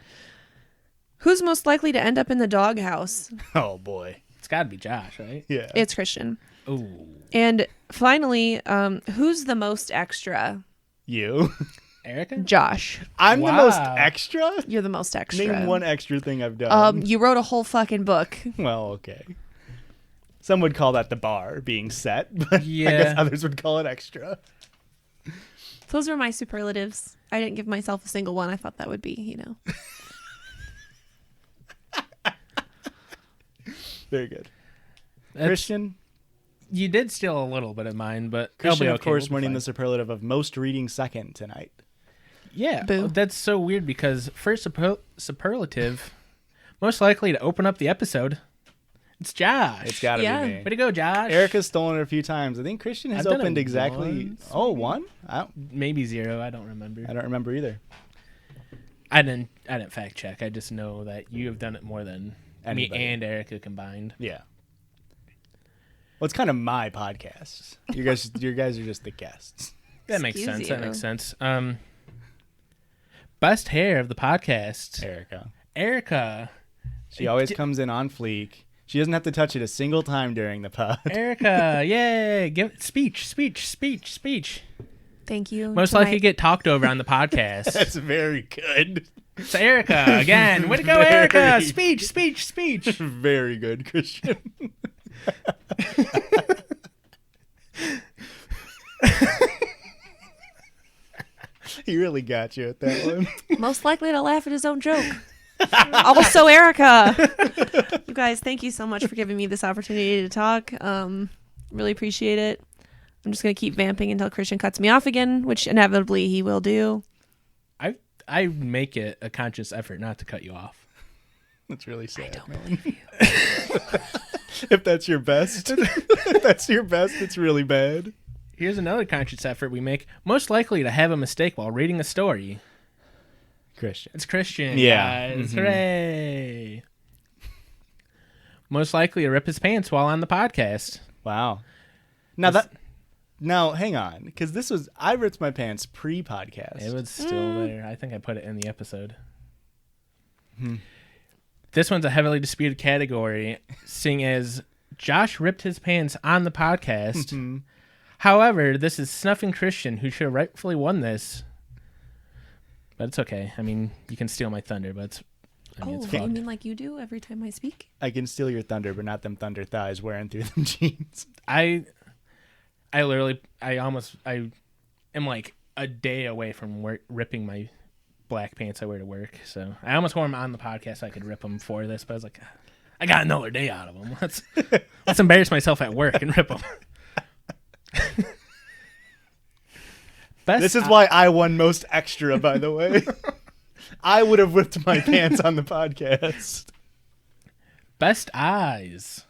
Who's most likely to end up in the doghouse? Oh, boy. It's got to be Josh, right? Yeah. It's Christian. Ooh. And finally, who's the most extra? You. Erica? Josh. I'm the most Wow. extra? You're the most extra. Name one extra thing I've done. You wrote a whole fucking book. Well, okay. Some would call that the bar being set, but I Yeah. guess others would call it extra. Those were my superlatives. I didn't give myself a single one. I thought that would be, Very good. That's- Christian? You did steal a little bit of mine, but it'll Christian, be of okay. course, We'll be winning fine. the superlative of most reading second tonight. Yeah, Boo. that's so weird because first superlative, most likely to open up the episode, it's Josh. It's got to Yeah. be me. Way to go, Josh. Erika's stolen it a few times. I think Christian has I've done it opened exactly. once, Oh, maybe. one? I don't, Maybe 0. I don't remember. I don't remember either. I didn't fact check. I just know that you have done it more than Anybody. me and Erika combined. Yeah. Well, it's kind of my podcast. You guys are just the guests. That makes Excuse sense. you. That makes sense. Best hair of the podcast, Erika. Erika. She always comes in on fleek. She doesn't have to touch it a single time during the pod. Erika, yay! Give speech. Thank you. Most to my- likely get talked over on the podcast. That's very good. So Erika again. Way to go, Very- Erika! Speech. Very good, Christian. He really got you at that one. Most likely to laugh at his own joke. Also, Erika. You guys, thank you so much for giving me this opportunity to talk. Really appreciate it. I'm just going to keep vamping until Christian cuts me off again, which inevitably he will do. I make it a conscious effort not to cut you off. That's really sad. I don't man. believe you. If that's your best, it's really bad. Here's another conscious effort we make. Most likely to have a mistake while reading a story. Christian. It's Christian, Yeah. guys. Mhm. Hooray. Most likely to rip his pants while on the podcast. Wow. Now hang on, because I ripped my pants pre-podcast. It was still there. I think I put it in the episode. Hmm. This one's a heavily disputed category, seeing as Josh ripped his pants on the podcast. Mhm. However, this is Snuffing Christian, who should have rightfully won this. But it's okay. I mean, you can steal my thunder, but it's You fucked. mean like you do every time I speak? I can steal your thunder, but not them thunder thighs wearing through them jeans. I am like a day away from ripping my black pants I wear to work. So I almost wore them on the podcast so I could rip them for this, but I was like, I got another day out of them. Let's embarrass myself at work and rip them. This is why I won most extra, by the way. I would have whipped my pants on the podcast. Best eyes.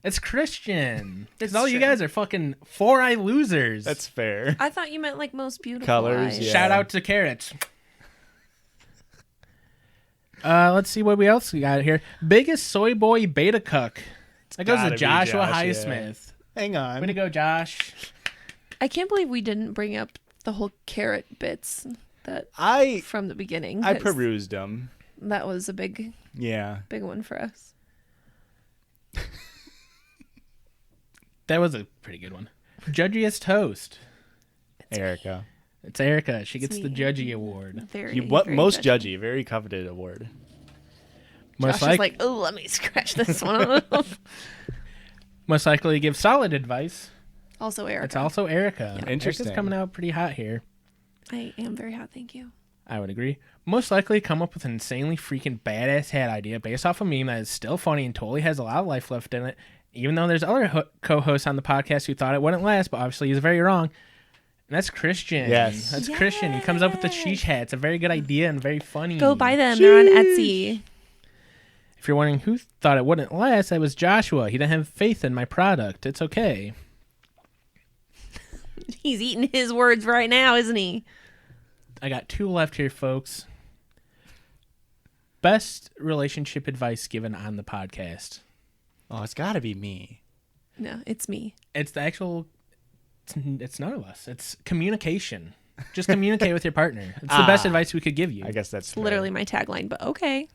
It's Christian. Because all you guys are fucking 4-eye losers. That's fair. I thought you meant like most beautiful Colors, eyes. yeah. Shout out to Carrots. Let's see what else we got here. Biggest soy boy beta cuck. That goes to gotta be Joshua Josh, yeah. Highsmith. Hang on. Way to go, Josh. I can't believe we didn't bring up the whole carrot bits that from the beginning. I 'cause perused them. That was a big one for us. That was a pretty good one. Judgiest host. Erika. It's Erika. She gets me. the Judgy Award. Very, very Most judgy. judgy. Very coveted award. Most Josh is like, oh, let me scratch this one a little. Most likely to give solid advice. Also Erika. It's also Erika. Yeah. Interesting. Erika's coming out pretty hot here. I am very hot, thank you. I would agree. Most likely come up with an insanely freaking badass hat idea based off a meme that is still funny and totally has a lot of life left in it, even though there's other co-hosts on the podcast who thought it wouldn't last, but obviously he's very wrong. And that's Christian. Yes. That's Christian. He comes up with the sheesh hat. It's a very good idea and very funny. Go buy them. They're on Etsy. If you're wondering who thought it wouldn't last, that was Joshua. He didn't have faith in my product. It's okay. He's eating his words right now, isn't he? I got 2 left here, folks. Best relationship advice given on the podcast. Oh, it's got to be me. No, it's me. It's the actual... It's none of us. It's communication. Just communicate with your partner. It's the best advice we could give you. I guess that's It's literally my tagline, but okay.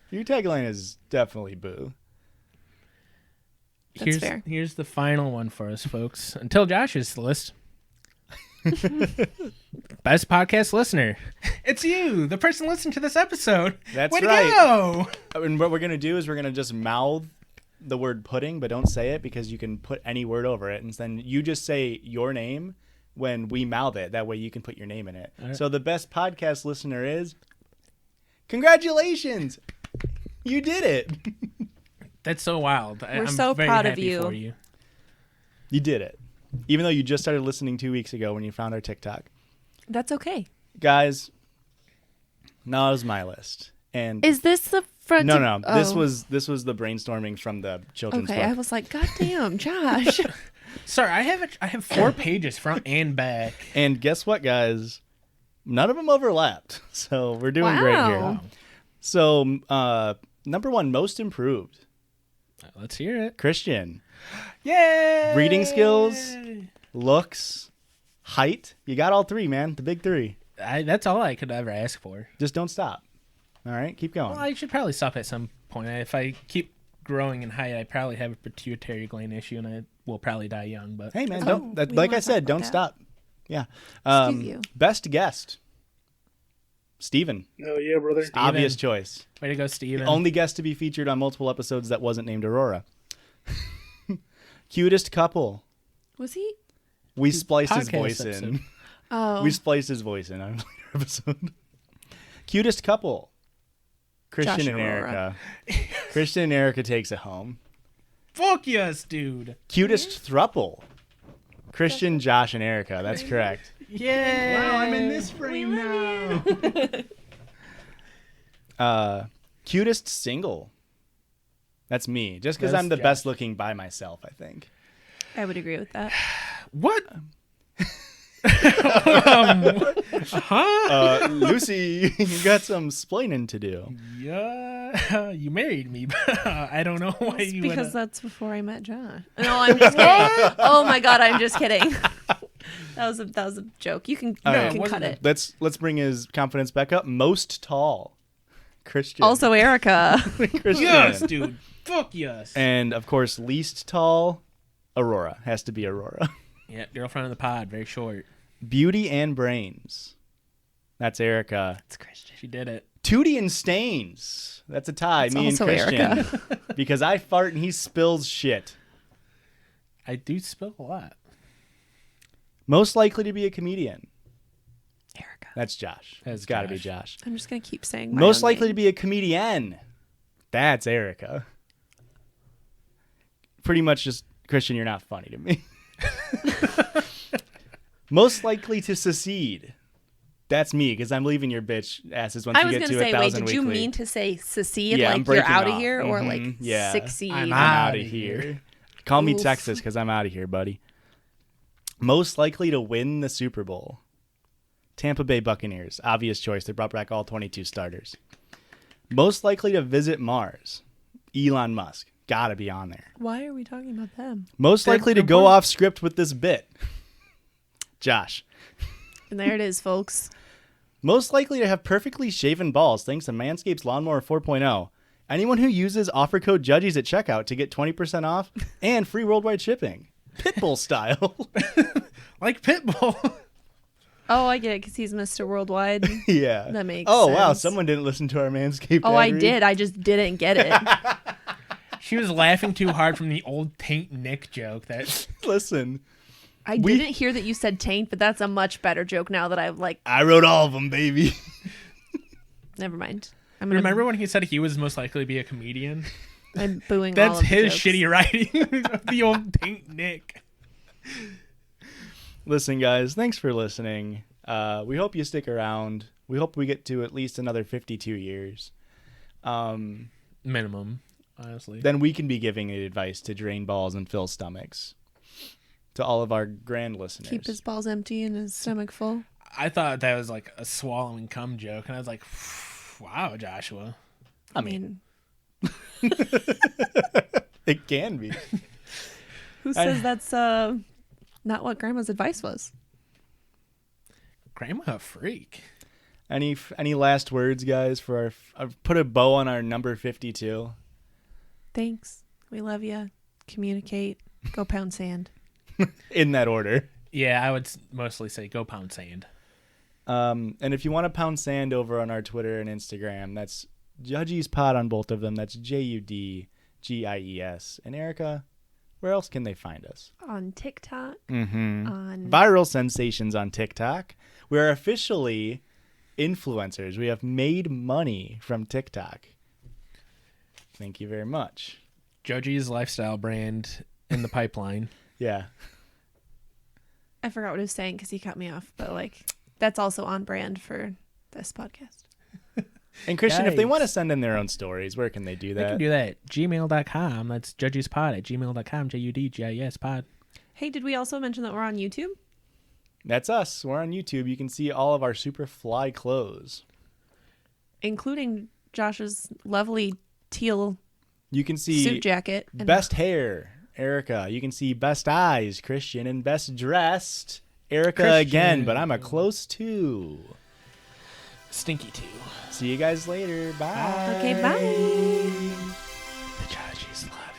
Your tagline is definitely boo. That's fair. Here's the final one for us, folks. Until Josh's list. Best podcast listener. It's you, the person listening to this episode. That's Way right. to go! And what we're going to do is we're going to just mouth the word pudding, but don't say it because you can put any word over it. And then you just say your name when we mouth it. That way you can put your name in it. Right. So the best podcast listener is... Congratulations! You did it! That's so wild. We're I'm so very proud of happy you. for you. You did it. Even though you just started listening 2 weeks ago when you found our TikTok. That's okay. Guys, now is my list. And Is this the front? no. Oh. This was the brainstorming from the children's Okay, book. I was like, God damn, Josh. Sorry, I have 4 pages front and back. And guess what, guys? None of them overlapped. So we're doing great here. Wow. So, number 1, most improved. Let's hear it. Christian. Yay! Reading skills, looks, height. You got all 3, man. The big 3. That's all I could ever ask for. Just don't stop. All right, keep going. Well, I should probably stop at some point. If I keep growing in height, I probably have a pituitary gland issue, and I will probably die young. But Hey, man, Oh, don't. we Like wanna I said, talk don't about stop. Yeah. Excuse you. Best guest. Steven. Oh yeah, brother. Obvious choice. way to go, Steven. Only guest to be featured on multiple episodes that wasn't named Aurora. Cutest couple. Was he? We spliced his Podcast voice episode. in. Oh. We spliced his voice in on a later episode. Cutest couple. Christian Josh and and Aurora. Erika. Christian and Erika takes it home. Fuck yes, dude. Cutest thruple. Christian, Josh, and Erika. That's correct. Yeah. frame now. Cutest single. That's me. Just because That's I'm the Josh. best looking by myself, I think. I would agree with that. What? Lucy, you got some splaining to do. Yeah, you married me, but I don't know why It's you because would. that's before I met Josh. No, I'm just kidding. Oh my God, I'm just kidding. That was a joke. You can, All you right. can cut it. Let's bring his confidence back up. Most tall. Christian. Also, Erika. Christian. Yes, dude. Fuck yes. And of course, least tall, Aurora. Has to be Aurora. Yeah, girlfriend of the pod, very short. Beauty and brains. That's Erika. It's Christian. She did it. Tootie and stains. That's a tie. It's me and also Christian. Erika. Because I fart and he spills shit. I do spill a lot. Most likely to be a comedian. Erika. That's Josh. That's It's got to be Josh. Josh. I'm just gonna keep saying my Most own likely to name. be a comedian. That's Erika. Pretty much just, Christian, you're not funny to me. Most likely to secede. That's me, because I'm leaving your bitch asses once I you was get going to to say, 1,000 wait, weekly. did you mean to say secede, Yeah, I'm like you're breaking out of off. here, or like Yeah. succeed? I'm I'm out outta of here. here. Call me Oof. Texas, because I'm out of here, buddy. Most likely to win the Super Bowl. Tampa Bay Buccaneers. Obvious choice. They brought back all 22 starters. Most likely to visit Mars. Elon Musk. Gotta be on there. Why are we talking about them? Most They're likely to go important. off script with this bit. Josh. And there it is, folks. Most likely to have perfectly shaven balls thanks to Manscaped's Lawnmower 4.0. Anyone who uses offer code Judgies at checkout to get 20% off and free worldwide shipping. Pitbull style. Like Pitbull. Oh, I get it, because he's Mr. Worldwide. Yeah. That makes wow. sense. Someone didn't listen to our Manscaped Oh, ad I read. did. I just didn't get it. She was laughing too hard from the old Taint Nick joke. That Listen. I didn't hear that you said taint, but that's a much better joke now that I've like. I wrote all of them, baby. Never mind. I'm gonna, remember when he said he was most likely to be a comedian? I'm booing all That's of the his jokes. shitty writing. The old Taint Nick. Listen, guys, thanks for listening. We hope you stick around. We hope we get to at least another 52 years. Minimum, honestly. Then we can be giving advice to drain balls and fill stomachs to all of our grand listeners. Keep his balls empty and his stomach full. I thought that was like a swallowing cum joke, and I was like, wow, Joshua. I mean, it can be. Who says that's not what Grandma's advice was? Grandma a freak. Any last words, guys, for our I've put a bow on our number 52? Thanks. We love you. Communicate. Go pound sand. In that order. Yeah, I would mostly say go pound sand. And if you want to pound sand over on our Twitter and Instagram, that's Judgies Pod on both of them. That's JUDGIES. And Erika, where else can they find us? On TikTok. Mm-hmm. On Viral sensations on TikTok. We're officially influencers. We have made money from TikTok. Thank you very much. Judgies lifestyle brand in the pipeline. Yeah. I forgot what he was saying because he cut me off, but like that's also on brand for this podcast. And Christian, if they Yikes. want to send in their own stories, where can they do They that? can do that at gmail.com. That's judgiespod at gmail.com. JUDGIS pod. Hey, did we also mention that we're on YouTube? That's us. We're on YouTube. You can see all of our super fly clothes. Including Josh's lovely teal You can see suit jacket. And best hair, Erika. You can see best eyes, Christian, and best dressed, Erika Christian. again. But I'm a close two. Stinky too. See you guys later. Bye. Okay, bye. The Judgies love